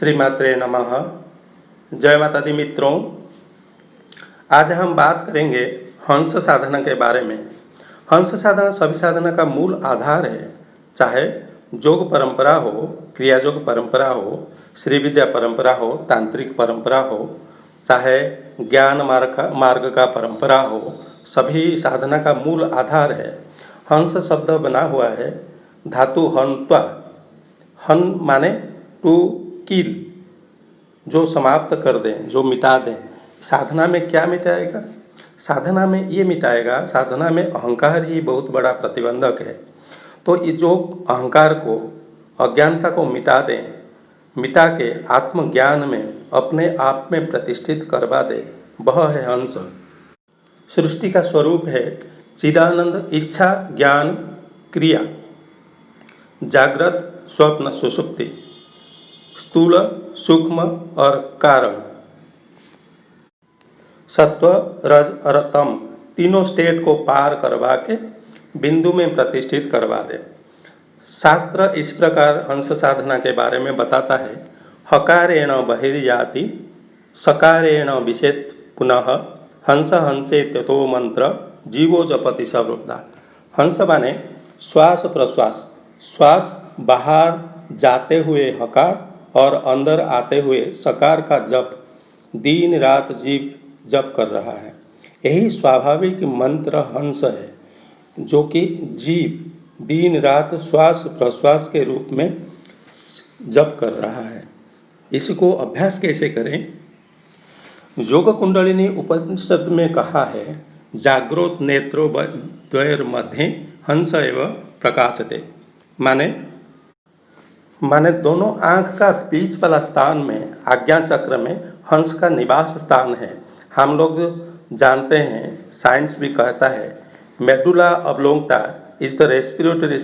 श्रीमात्रे नमः। जय माता दी मित्रों। आज हम बात करेंगे हंस साधना के बारे में। हंस साधना सभी साधना का मूल आधार है। चाहे योग परंपरा हो, क्रिया योग परंपरा हो, श्री विद्या परंपरा हो, तांत्रिक परंपरा हो, चाहे ज्ञान मार्ग का परंपरा हो, सभी साधना का मूल आधार है। हंस शब्द बना हुआ है धातु हंत्वा। हन माने टू किल, जो समाप्त कर दें, जो मिटा दें। साधना में क्या मिटाएगा? साधना में ये मिटाएगा, साधना में अहंकार ही बहुत बड़ा प्रतिबंधक है। तो ये जो अहंकार को, अज्ञानता को मिटा दें, मिटा के आत्मज्ञान में अपने आप में प्रतिष्ठित करवा दे, वह है हंस। सृष्टि का स्वरूप है चिदानंद, इच्छा, ज्ञान, क्रिया, जागृत, स्वप्न, सुषुप्ति, स्थूल, सूक्ष्म और कारण, सत्व, रज और तम, तीनों स्टेट को पार करवा के बिंदु में प्रतिष्ठित करवा दे। शास्त्र इस प्रकार हंस साधना के बारे में बताता है। हकारेण बहिर्याति, सकारेण विशेत पुनः, हंस हंसे ततो मंत्र, जीवो जपति सर्वदा। हंस माने श्वास प्रश्वास, श्वास बाहर जाते हुए हकार और अंदर आते हुए सकार का जप दिन रात जीव जप कर रहा है। यही स्वाभाविक मंत्र हंस है, जो कि जीव दिन रात श्वास प्रश्वास के रूप में जप कर रहा है। इसको अभ्यास कैसे करें? योग कुंडलिनी उपनिषद में कहा है, जागृत नेत्रो द्वयर मध्य हंस एव प्रकाशते। माने दोनों आंख का बीच वाला स्थान में, आज्ञा चक्र में हंस का निवास स्थान है। हम लोग जानते हैं, साइंस भी कहता है, medulla oblongata is the respiratory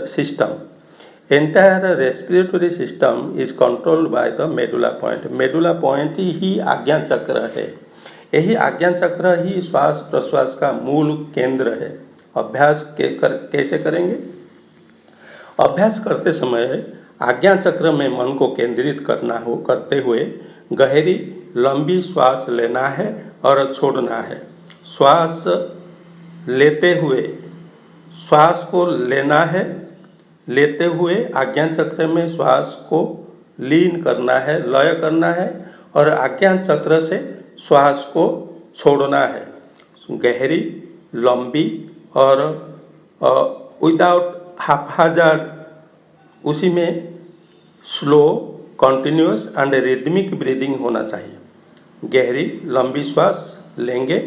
system. Entire respiratory system is controlled by the medulla point. Medulla point ही आज्ञा चक्र है। यही आज्ञा चक्र ही श्वास प्रश्वास का मूल केंद्र है। अभ्यास कैसे करेंगे? अभ्यास करते समय आज्ञा चक्र में मन को केंद्रित करते हुए गहरी लंबी श्वास लेना है और छोड़ना है। श्वास लेते हुए श्वास को लेना है, लेते हुए आज्ञा चक्र में श्वास को लीन करना है, लय करना है, और आज्ञा चक्र से श्वास को छोड़ना है। गहरी, लंबी और विदाउट हाफहाजर्ड, उसी में slow, continuous and rhythmic breathing होना चाहिए। गहरी लंबी श्वास लेंगे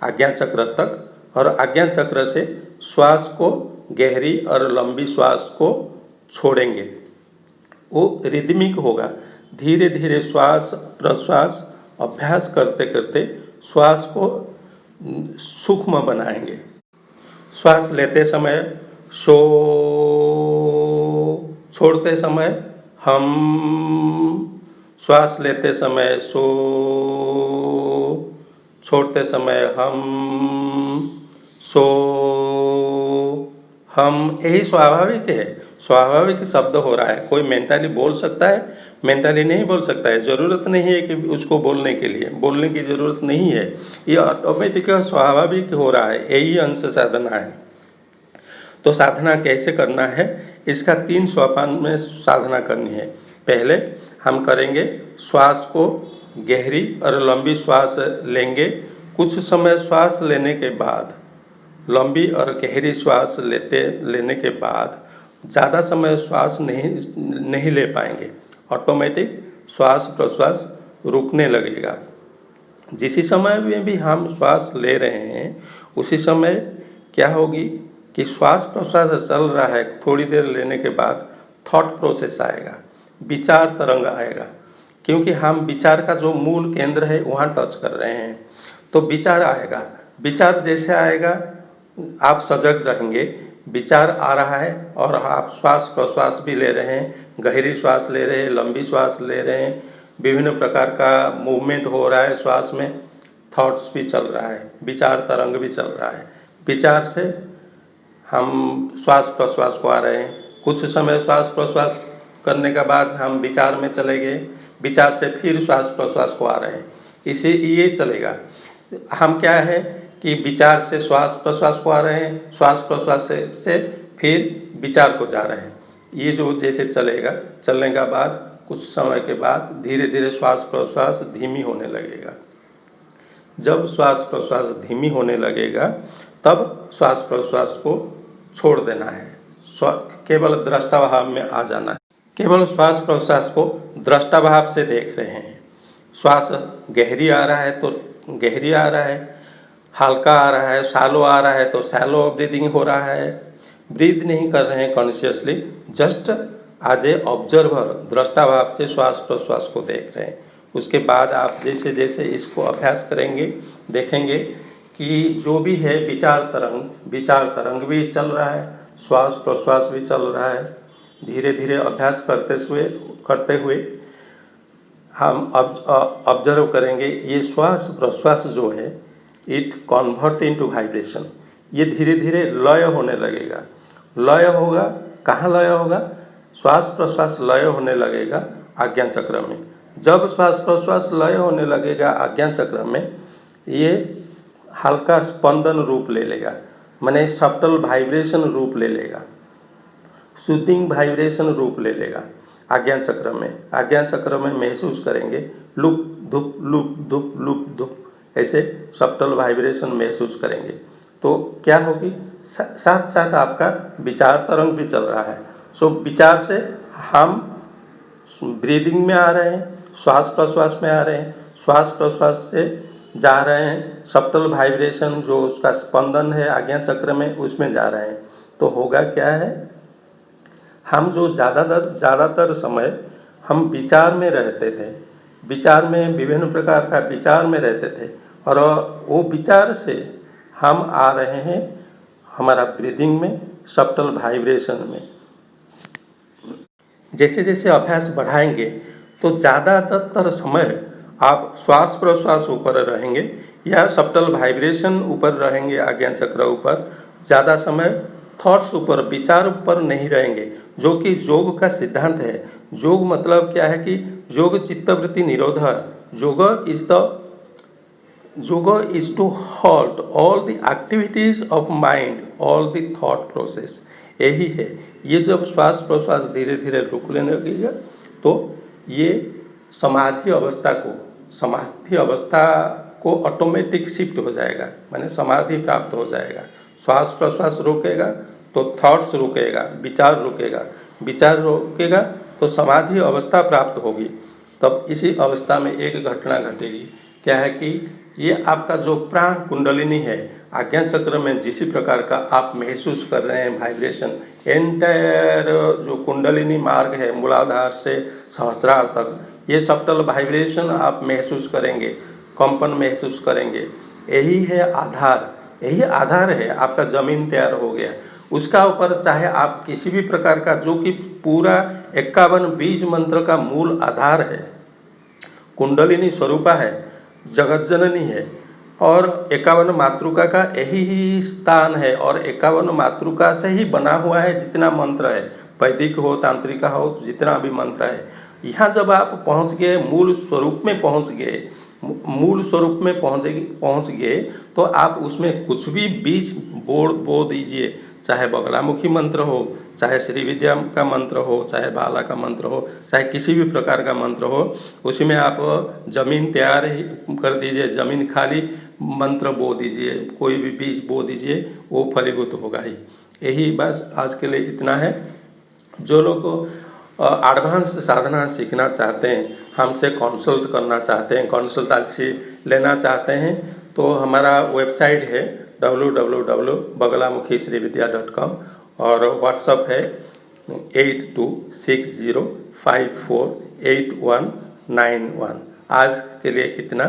आज्ञा चक्र तक, और आज्ञा चक्र से श्वास को, गहरी और लंबी श्वास को छोड़ेंगे। वो रिदमिक होगा। धीरे धीरे श्वास प्रश्वास अभ्यास करते करते श्वास को सूक्ष्म बनाएंगे। श्वास लेते समय सो, छोड़ते समय हम, श्वास लेते समय सो, छोड़ते समय हम, सो, हम। यही स्वाभाविक है। स्वाभाविक शब्द हो रहा है। कोई मेंटली बोल सकता है, मेंटली नहीं बोल सकता है। जरूरत नहीं है कि उसको बोलने के लिए, बोलने की जरूरत नहीं है। ये ऑटोमेटिक स्वाभाविक हो रहा है। यही अंश साधना है। तो साधना कैसे करना है? इसका 3 सोपान में साधना करनी है। पहले हम करेंगे, श्वास को गहरी और लंबी श्वास लेंगे। कुछ समय श्वास लेने के बाद, लंबी और गहरी श्वास लेने के बाद ज़्यादा समय श्वास नहीं ले पाएंगे। ऑटोमेटिक श्वास प्रश्वास रुकने लगेगा। जिस समय में भी हम श्वास ले रहे हैं, उसी समय क्या होगी कि श्वास प्रश्वास चल रहा है, थोड़ी देर लेने के बाद थॉट प्रोसेस आएगा, विचार तरंग आएगा। क्योंकि हम विचार का जो मूल केंद्र है वहाँ टच कर रहे हैं, तो विचार आएगा। विचार जैसे आएगा आप सजग रहेंगे। विचार आ रहा है और आप श्वास प्रश्वास भी ले रहे हैं, गहरी श्वास ले रहे हैं, लंबी श्वास ले रहे हैं, विभिन्न प्रकार का मूवमेंट हो रहा है श्वास में, थॉट्स भी चल रहा है, विचार तरंग भी चल रहा है। विचार से हम श्वास प्रश्वास को आ रहे हैं। कुछ समय श्वास प्रश्वास करने के बाद हम विचार में चले गए। विचार से फिर श्वास प्रश्वास को आ रहे हैं, इसे ये चलेगा। हम क्या है कि विचार से श्वास प्रश्वास को आ रहे हैं, श्वास प्रश्वास से फिर विचार को जा रहे हैं। ये जो जैसे चलेगा, चलने का बाद कुछ समय के बाद धीरे धीरे श्वास प्रश्वास धीमी होने लगेगा। जब श्वास प्रश्वास धीमी होने लगेगा तब श्वास प्रश्वास को छोड़ देना है, केवल दृष्टा भाव में आ जाना है। केवल श्वास प्रश्वास को दृष्टा भाव से देख रहे हैं। श्वास गहरी आ रहा है तो गहरी आ रहा है, हल्का आ रहा है, शैलो आ रहा है तो शैलो ब्रीदिंग हो रहा है। ब्रीद नहीं कर रहे हैं consciously, just as a observer दृष्टा भाव से श्वास प्रश्वास को देख रहे हैं। उसके बाद आप जैसे जैसे इसको अभ्यास करेंगे देखेंगे कि जो भी है विचार तरंग भी चल रहा है, श्वास प्रश्वास भी चल रहा है। धीरे धीरे अभ्यास करते हुए हम ऑब्जर्व करेंगे ये श्वास प्रश्वास जो है इट कन्वर्ट इनटू वाइब्रेशन। ये धीरे धीरे लय होने लगेगा। लय होगा, कहाँ लय होगा? श्वास प्रश्वास लय होने लगेगा आज्ञा चक्र में। जब श्वास प्रश्वास लय होने लगेगा आज्ञा चक्र में, ये हल्का स्पंदन रूप ले लेगा, माने सब्टल वाइब्रेशन रूप ले लेगा, सूदिंग वाइब्रेशन रूप ले लेगा। आज्ञा चक्र में महसूस करेंगे लुप धुप ऐसे सब्टल वाइब्रेशन महसूस करेंगे। तो क्या होगी, साथ साथ आपका विचार तरंग भी चल रहा है। सो विचार से हम ब्रीदिंग में आ रहे हैं, श्वास प्रश्वास में आ रहे हैं, श्वास प्रश्वास से जा रहे हैं सब्टल वाइब्रेशन जो उसका स्पंदन है आज्ञा चक्र में, उसमें जा रहे हैं। तो होगा क्या है, हम जो ज़्यादातर समय हम विचार में रहते थे, विचार में विभिन्न प्रकार का विचार में रहते थे, और वो विचार से हम आ रहे हैं हमारा ब्रीदिंग में, सब्टल वाइब्रेशन में। जैसे जैसे अभ्यास बढ़ाएंगे तो ज़्यादातर समय आप श्वास प्रश्वास ऊपर रहेंगे या सब्टल वाइब्रेशन ऊपर रहेंगे आज्ञा चक्र ऊपर। ज़्यादा समय थॉट्स ऊपर, विचार ऊपर नहीं रहेंगे, जो कि योग का सिद्धांत है। योग मतलब क्या है कि योग चित्तवृत्ति निरोध। Yoga is to halt all the activities of mind, all the thought process। यही है। ये जब श्वास प्रश्वास धीरे धीरे रुकने लगेगा तो ये समाधि अवस्था को ऑटोमेटिक शिफ्ट हो जाएगा, माने समाधि प्राप्त हो जाएगा। श्वास प्रश्वास रुकेगा तो थॉट्स रुकेगा, विचार रुकेगा तो समाधि अवस्था प्राप्त होगी। तब इसी अवस्था में एक घटना घटेगी, क्या है कि ये आपका जो प्राण कुंडलिनी है आज्ञा चक्र में जिस प्रकार का आप महसूस कर रहे हैं वाइब्रेशन, एंटायर जो कुंडलिनी मार्ग है मूलाधार से सहस्रार तक, ये सब्टल वाइब्रेशन आप महसूस करेंगे, कंपन महसूस करेंगे। यही आधार है आपका जमीन तैयार हो गया। उसका ऊपर चाहे आप किसी भी प्रकार का, जो कि पूरा 51 बीज मंत्र का मूल आधार है, कुंडलिनी स्वरूपा है, जगत जननी है, और 51 मातृका का यही स्थान है, और 51 मातृका से ही बना हुआ है जितना मंत्र है, वैदिक हो तांत्रिका हो, जितना भी मंत्र है। यहाँ जब आप पहुँच गए, मूल स्वरूप में पहुँच गए तो आप उसमें कुछ भी बीज बो दीजिए, चाहे बगलामुखी मंत्र हो, चाहे श्री विद्या का मंत्र हो, चाहे बाला का मंत्र हो, चाहे किसी भी प्रकार का मंत्र हो, उसमें आप जमीन तैयार ही कर दीजिए, जमीन खाली मंत्र बो दीजिए, कोई भी बीज बो दीजिए, वो फलीभूत होगा ही। यही बस आज के लिए इतना है। जो लोग एडवांस साधना सीखना चाहते हैं, हमसे कंसल्ट करना चाहते हैं, कंसल्टेंसी लेना चाहते हैं, तो हमारा वेबसाइट है www.baglamukhisrividya.com और व्हाट्सअप है 8260548191। आज के लिए इतना।